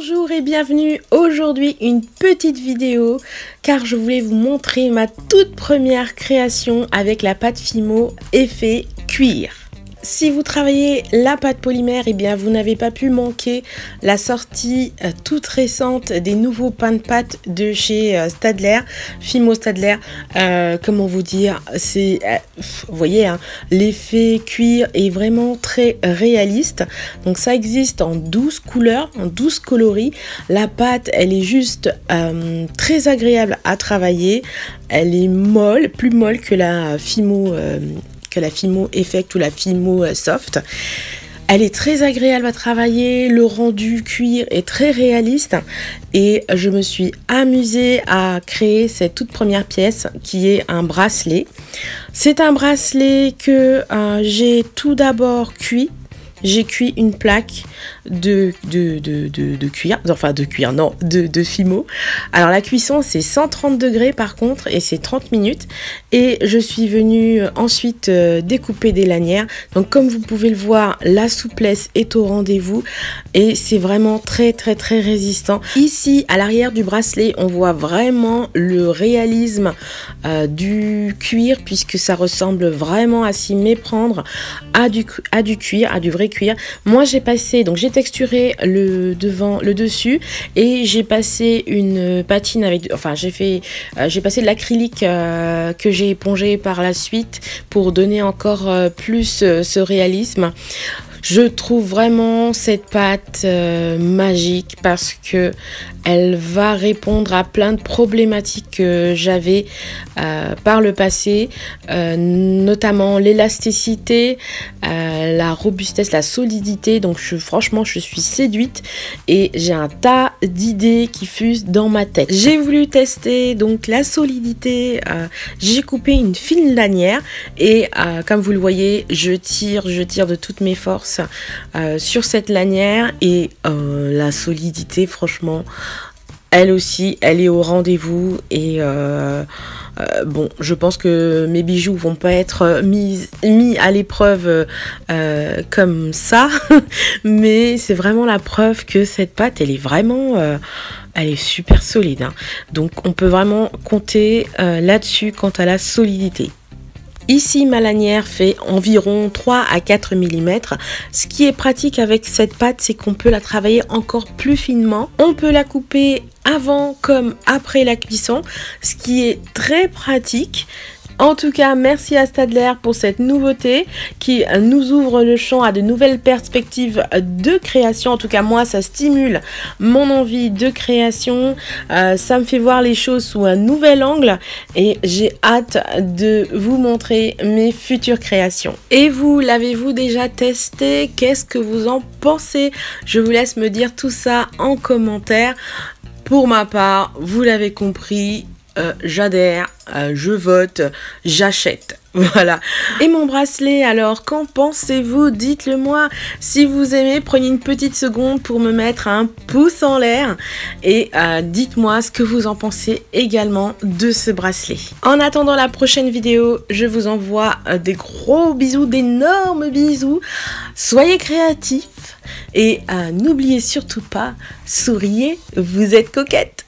Bonjour et bienvenue. Aujourd'hui une petite vidéo car je voulais vous montrer ma toute première création avec la pâte Fimo effet cuir. Si vous travaillez la pâte polymère, eh bien vous n'avez pas pu manquer la sortie toute récente des nouveaux pains de pâte de chez Staedtler, Fimo Staedtler. Comment vous dire, c'est, vous voyez, hein, l'effet cuir est vraiment très réaliste. Donc ça existe en 12 couleurs, en 12 coloris. La pâte, elle est juste très agréable à travailler. Elle est molle, plus molle que la Fimo Effect ou la Fimo Soft. Elle est très agréable à travailler, le rendu cuir est très réaliste et je me suis amusée à créer cette toute première pièce qui est un bracelet. C'est un bracelet que j'ai tout d'abord cuit. J'ai cuit une plaque de cuir, enfin de cuir, non, de Fimo. Alors la cuisson c'est 130 degrés par contre et c'est 30 minutes. Et je suis venue ensuite découper des lanières. Donc comme vous pouvez le voir, la souplesse est au rendez-vous et c'est vraiment très résistant. Ici à l'arrière du bracelet, on voit vraiment le réalisme du cuir puisque ça ressemble vraiment à s'y méprendre à du cuir, à du vrai cuir. Moi j'ai passé, donc j'ai texturé le devant, le dessus et j'ai passé une patine avec, enfin j'ai passé de l'acrylique que j'ai épongé par la suite pour donner encore plus ce réalisme. Je trouve vraiment cette pâte magique parce que elle va répondre à plein de problématiques que j'avais par le passé, notamment l'élasticité, la robustesse, la solidité. Donc franchement je suis séduite et j'ai un tas d'idées qui fusent dans ma tête. J'ai voulu tester donc la solidité, j'ai coupé une fine lanière et comme vous le voyez, je tire de toutes mes forces sur cette lanière et la solidité franchement elle aussi elle est au rendez-vous et bon je pense que mes bijoux vont pas être mis à l'épreuve comme ça mais c'est vraiment la preuve que cette pâte elle est vraiment elle est super solide hein. Donc on peut vraiment compter là-dessus quant à la solidité. Ici, ma lanière fait environ 3 à 4 mm. Ce qui est pratique avec cette pâte, c'est qu'on peut la travailler encore plus finement. On peut la couper avant comme après la cuisson, ce qui est très pratique. En tout cas, merci à Staedtler pour cette nouveauté qui nous ouvre le champ à de nouvelles perspectives de création. En tout cas, moi, ça stimule mon envie de création. Ça me fait voir les choses sous un nouvel angle et j'ai hâte de vous montrer mes futures créations. Et vous, l'avez-vous déjà testé? Qu'est-ce que vous en pensez? Je vous laisse me dire tout ça en commentaire. Pour ma part, vous l'avez compris, j'adhère, je vote, j'achète. Voilà. Et mon bracelet, alors, qu'en pensez-vous? Dites-le moi. Si vous aimez, prenez une petite seconde pour me mettre un pouce en l'air et dites-moi ce que vous en pensez également de ce bracelet. En attendant la prochaine vidéo, je vous envoie des gros bisous, d'énormes bisous. Soyez créatifs et n'oubliez surtout pas, souriez, vous êtes coquette.